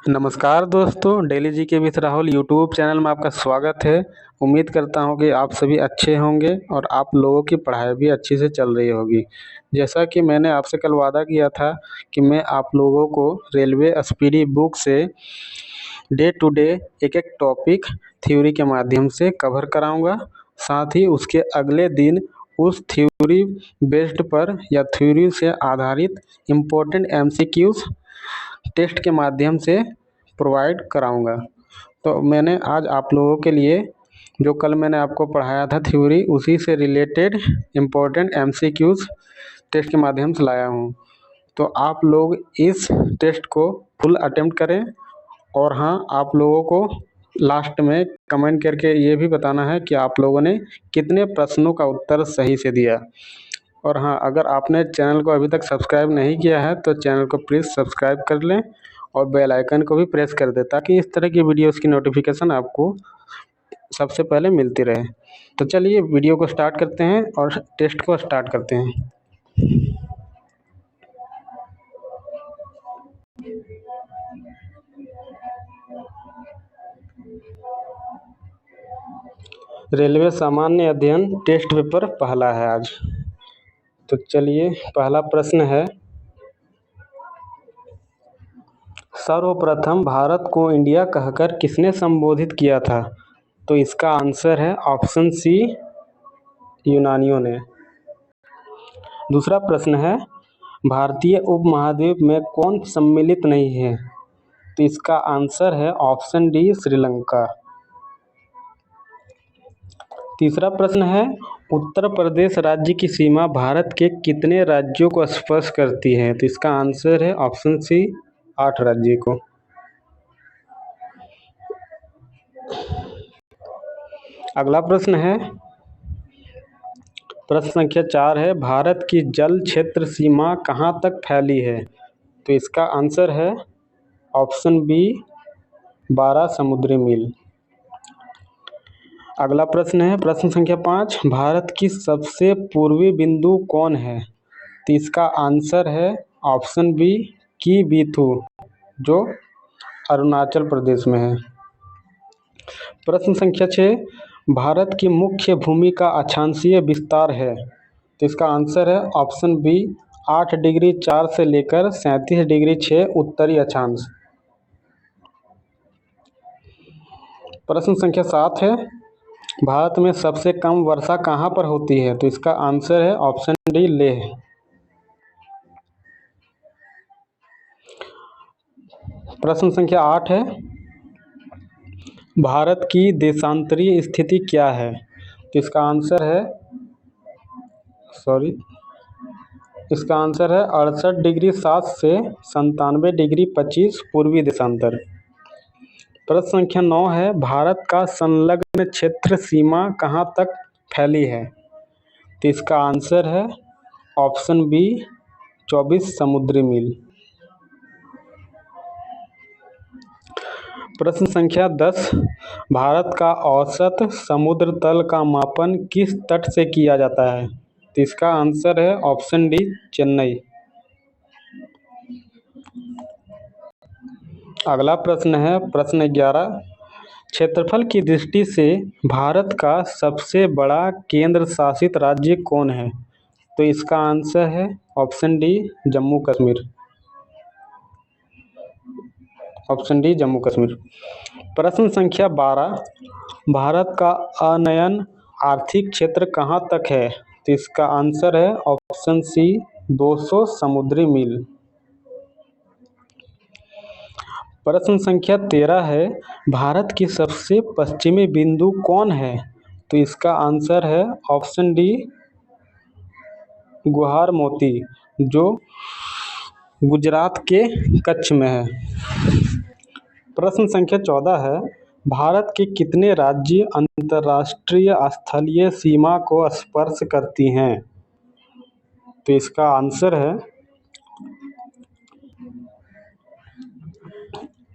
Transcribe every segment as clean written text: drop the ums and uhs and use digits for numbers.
नमस्कार दोस्तों, डेली जी के विथ राहुल यूट्यूब चैनल में आपका स्वागत है। उम्मीद करता हूँ कि आप सभी अच्छे होंगे और आप लोगों की पढ़ाई भी अच्छे से चल रही होगी। जैसा कि मैंने आपसे कल वादा किया था कि मैं आप लोगों को रेलवे स्पीडी बुक से डे टू डे एक एक टॉपिक थ्योरी के माध्यम से कवर कराऊंगा। साथ ही उसके अगले दिन उस थ्योरी बेस्ड पर या थ्योरी से आधारित इम्पोर्टेंट एमसीक्यूज टेस्ट के माध्यम से प्रोवाइड कराऊंगा। तो मैंने आज आप लोगों के लिए जो कल मैंने आपको पढ़ाया था थ्योरी, उसी से रिलेटेड इम्पोर्टेंट एमसीक्यूज टेस्ट के माध्यम से लाया हूँ। तो आप लोग इस टेस्ट को फुल अटेम्प्ट करें। और हाँ, आप लोगों को लास्ट में कमेंट करके ये भी बताना है कि आप लोगों ने कितने प्रश्नों का उत्तर सही से दिया। और हाँ, अगर आपने चैनल को अभी तक सब्सक्राइब नहीं किया है तो चैनल को प्लीज़ सब्सक्राइब कर लें और बेल आइकन को भी प्रेस कर दें, ताकि इस तरह की वीडियोस की नोटिफिकेशन आपको सबसे पहले मिलती रहे। तो चलिए वीडियो को स्टार्ट करते हैं और टेस्ट को स्टार्ट करते हैं। रेलवे सामान्य अध्ययन टेस्ट पेपर पहला है आज। तो चलिए, पहला प्रश्न है, सर्वप्रथम भारत को इंडिया कहकर किसने संबोधित किया था? तो इसका आंसर है ऑप्शन सी, यूनानियों ने। दूसरा प्रश्न है, भारतीय उपमहाद्वीप में कौन सम्मिलित नहीं है? तो इसका आंसर है ऑप्शन डी, श्रीलंका। तीसरा प्रश्न है, उत्तर प्रदेश राज्य की सीमा भारत के कितने राज्यों को स्पर्श करती है? तो इसका आंसर है ऑप्शन सी, 8 राज्य को। अगला प्रश्न है, प्रश्न संख्या 4 है, भारत की जल क्षेत्र सीमा कहाँ तक फैली है? तो इसका आंसर है ऑप्शन बी, 12 समुद्री मील। अगला प्रश्न है, प्रश्न संख्या 5, भारत की सबसे पूर्वी बिंदु कौन है? तो इसका आंसर है ऑप्शन बी, कीबीथू, जो अरुणाचल प्रदेश में है। प्रश्न संख्या 6, भारत की मुख्य भूमि का अक्षांशीय विस्तार है? तो इसका आंसर है ऑप्शन बी, 8 डिग्री 4 से लेकर 37 डिग्री 6 उत्तरी अक्षांश। प्रश्न संख्या 7 है, भारत में सबसे कम वर्षा कहाँ पर होती है? तो इसका आंसर है ऑप्शन डी, लेह। प्रश्न संख्या 8 है, भारत की देशांतरीय स्थिति क्या है? तो इसका आंसर है 68 डिग्री 7 से 97 डिग्री 25 पूर्वी देशांतर। प्रश्न संख्या 9 है, भारत का संलग्न क्षेत्र सीमा कहाँ तक फैली है? तो इसका आंसर है ऑप्शन बी, 24 समुद्री मील। प्रश्न संख्या 10, भारत का औसत समुद्र तल का मापन किस तट से किया जाता है? तो इसका आंसर है ऑप्शन डी, चेन्नई। अगला प्रश्न है, प्रश्न 11, क्षेत्रफल की दृष्टि से भारत का सबसे बड़ा केंद्र शासित राज्य कौन है? तो इसका आंसर है option D, Jammu Kashmir. Option D, Jammu Kashmir. प्रश्न संख्या 12, भारत का अनयन आर्थिक क्षेत्र कहाँ तक है? तो इसका आंसर है ऑप्शन सी, 200 समुद्री मील। प्रश्न संख्या 13 है, भारत की सबसे पश्चिमी बिंदु कौन है? तो इसका आंसर है ऑप्शन डी, गुहार मोती, जो गुजरात के कच्छ में है। प्रश्न संख्या 14 है, भारत के कितने राज्य अंतर्राष्ट्रीय स्थलीय सीमा को स्पर्श करती हैं? तो इसका आंसर है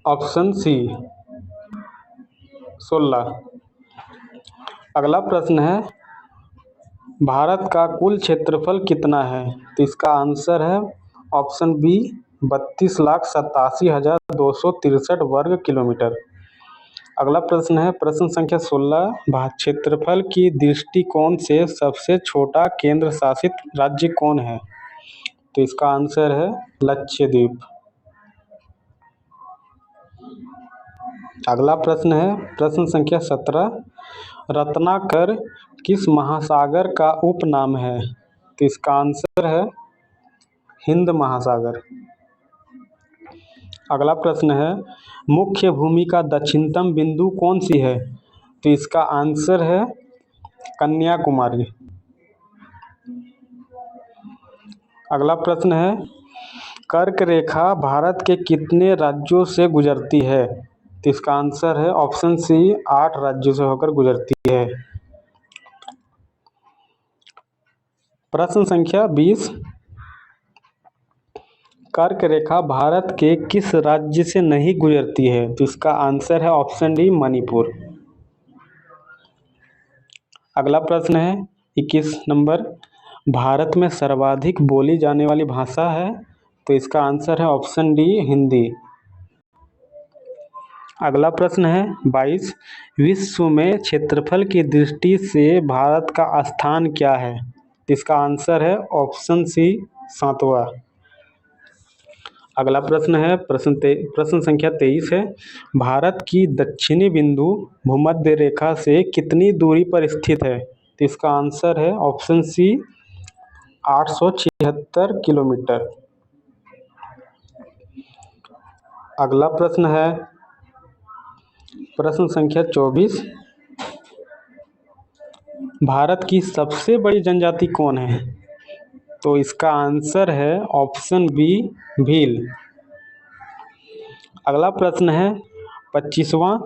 ऑप्शन सी, 16। अगला प्रश्न है, भारत का कुल क्षेत्रफल कितना है? तो इसका आंसर है ऑप्शन बी, 32,87,263 वर्ग किलोमीटर। अगला प्रश्न है प्रश्न संख्या 16, क्षेत्रफल की दृष्टिकोण से सबसे छोटा केंद्र शासित राज्य कौन है? तो इसका आंसर है लक्षद्वीप। अगला प्रश्न है प्रश्न संख्या 17, रत्नाकर किस महासागर का उपनाम है? तो इसका आंसर है हिंद महासागर। अगला प्रश्न है मुख्य भूमि का दक्षिणतम बिंदु कौन सी है? तो इसका आंसर है कन्याकुमारी। अगला प्रश्न है कर्क रेखा भारत के कितने राज्यों से गुजरती है? तो इसका आंसर है ऑप्शन सी 8 राज्यों से होकर गुजरती है। प्रश्न संख्या 20, कर्क रेखा भारत के किस राज्य से नहीं गुजरती है? तो इसका आंसर है ऑप्शन डी मणिपुर। अगला प्रश्न है 21 नंबर, भारत में सर्वाधिक बोली जाने वाली भाषा है? तो इसका आंसर है ऑप्शन डी हिंदी। अगला प्रश्न है 22, विश्व में क्षेत्रफल की दृष्टि से भारत का स्थान क्या है? इसका आंसर है ऑप्शन सी 7वां। अगला प्रश्न है प्रश्न संख्या 23 है, भारत की दक्षिणी बिंदु भूमध्य रेखा से कितनी दूरी पर स्थित है? तो इसका आंसर है ऑप्शन सी 876 किलोमीटर। अगला प्रश्न है प्रश्न संख्या 24, भारत की सबसे बड़ी जनजाति कौन है? तो इसका आंसर है ऑप्शन बी भील। अगला प्रश्न है 25वां,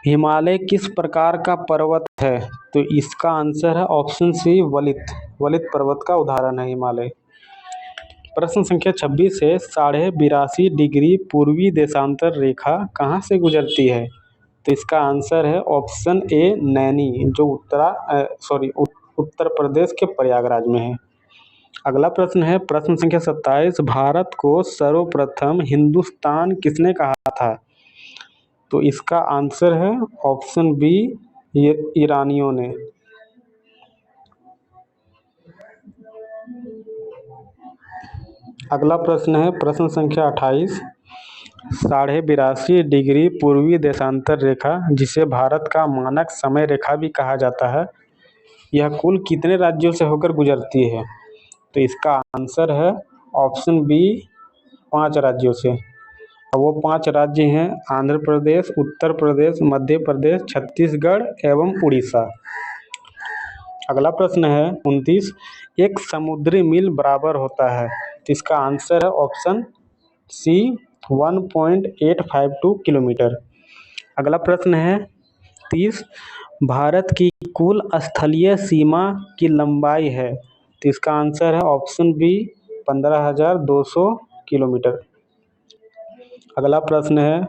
हिमालय किस प्रकार का पर्वत है? तो इसका आंसर है ऑप्शन सी वलित पर्वत का उदाहरण है हिमालय। प्रश्न संख्या 26 है, 82.5 डिग्री पूर्वी देशांतर रेखा कहाँ से गुजरती है? तो इसका आंसर है ऑप्शन ए नैनी, जो उत्तर प्रदेश के प्रयागराज में है। अगला प्रश्न है प्रश्न संख्या 27, भारत को सर्वप्रथम हिंदुस्तान किसने कहा था? तो इसका आंसर है ऑप्शन बी ईरानियों ने। अगला प्रश्न है प्रश्न संख्या 28, 82.5 डिग्री पूर्वी देशांतर रेखा, जिसे भारत का मानक समय रेखा भी कहा जाता है, यह कुल कितने राज्यों से होकर गुजरती है? तो इसका आंसर है ऑप्शन बी 5 राज्यों से। वो 5 राज्य हैं आंध्र प्रदेश, उत्तर प्रदेश, मध्य प्रदेश, छत्तीसगढ़ एवं उड़ीसा। अगला प्रश्न है 29, एक समुद्री मील बराबर होता है? तो इसका आंसर है ऑप्शन सी 1.852 किलोमीटर। अगला प्रश्न है 30, भारत की कुल स्थलीय सीमा की लंबाई है? तो इसका आंसर है ऑप्शन बी 15,200 किलोमीटर। अगला प्रश्न है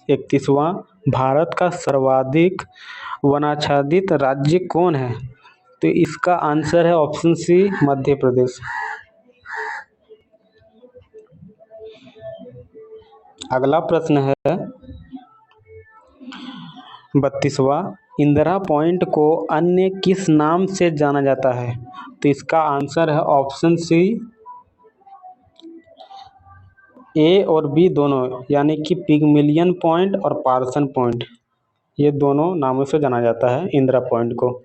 31वां, भारत का सर्वाधिक वनाच्छादित राज्य कौन है? तो इसका आंसर है ऑप्शन सी मध्य प्रदेश। अगला प्रश्न है 32वां, इंदिरा पॉइंट को अन्य किस नाम से जाना जाता है? तो इसका आंसर है ऑप्शन सी ए और बी दोनों, यानी कि पिगमिलियन पॉइंट और पार्सन पॉइंट, ये दोनों नामों से जाना जाता है इंदिरा पॉइंट को।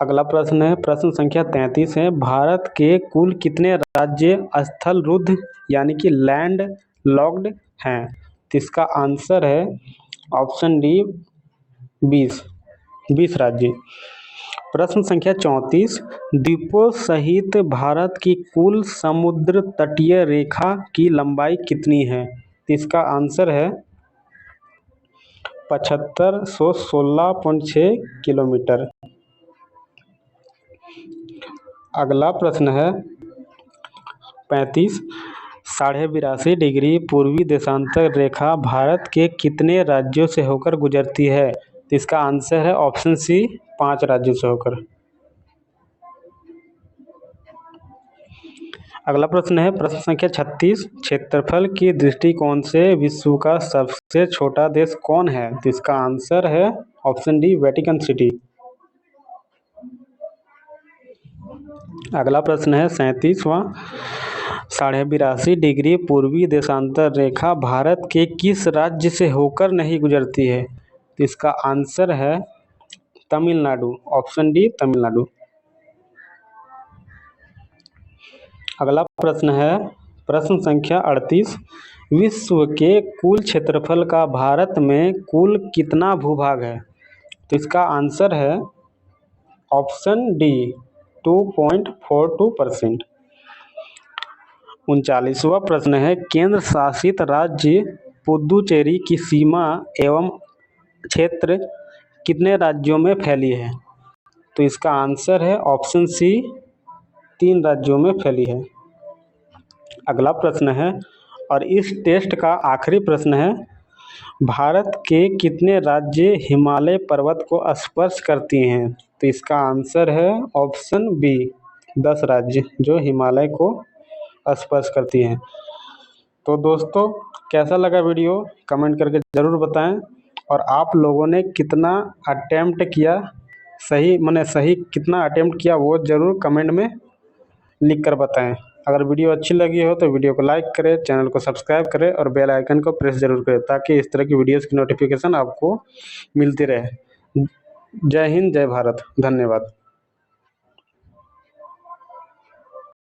अगला प्रश्न है प्रश्न संख्या 33 है, भारत के कुल कितने राज्य स्थल रुद्ध यानी कि लैंड लॉक्ड हैं? तो इसका आंसर है ऑप्शन डी 20 राज्य। प्रश्न संख्या 34, द्वीपों सहित भारत की कुल समुद्र तटीय रेखा की लंबाई कितनी है? तो इसका आंसर है 7516.6 किलोमीटर। अगला प्रश्न है 35, 82.5 डिग्री पूर्वी देशांतर रेखा भारत के कितने राज्यों से होकर गुजरती है? तो इसका आंसर है ऑप्शन सी 5 राज्यों से होकर। अगला प्रश्न है प्रश्न संख्या 36। क्षेत्रफल की दृष्टिकोण से विश्व का सबसे छोटा देश कौन है? तो इसका आंसर है ऑप्शन डी वेटिकन सिटी। अगला प्रश्न है 37वां। 82.5 डिग्री पूर्वी देशांतर रेखा भारत के किस राज्य से होकर नहीं गुजरती है? तो इसका आंसर है तमिलनाडु, ऑप्शन डी तमिलनाडु। अगला प्रश्न है प्रश्न संख्या 38। विश्व के कुल क्षेत्रफल का भारत में कुल कितना भूभाग है? तो इसका आंसर है ऑप्शन डी 2.42%। 39वां प्रश्न है केंद्र शासित राज्य पुदुचेरी की सीमा एवं क्षेत्र कितने राज्यों में फैली है? तो इसका आंसर है ऑप्शन सी 3 राज्यों में फैली है। अगला प्रश्न है और इस टेस्ट का आखिरी प्रश्न है भारत के कितने राज्य हिमालय पर्वत को स्पर्श करती हैं? तो इसका आंसर है ऑप्शन बी 10 राज्य जो हिमालय को स्पर्श करती हैं। तो दोस्तों कैसा लगा वीडियो कमेंट करके ज़रूर बताएं और आप लोगों ने कितना अटेम्प्ट किया, सही कितना अटेम्प्ट किया वो ज़रूर कमेंट में लिख कर बताएं। अगर वीडियो अच्छी लगी हो तो वीडियो को लाइक करें, चैनल को सब्सक्राइब करें और बेल आइकन को प्रेस जरूर करें ताकि इस तरह की वीडियोस की नोटिफिकेशन आपको मिलती रहे। जय हिंद, जय भारत, धन्यवाद।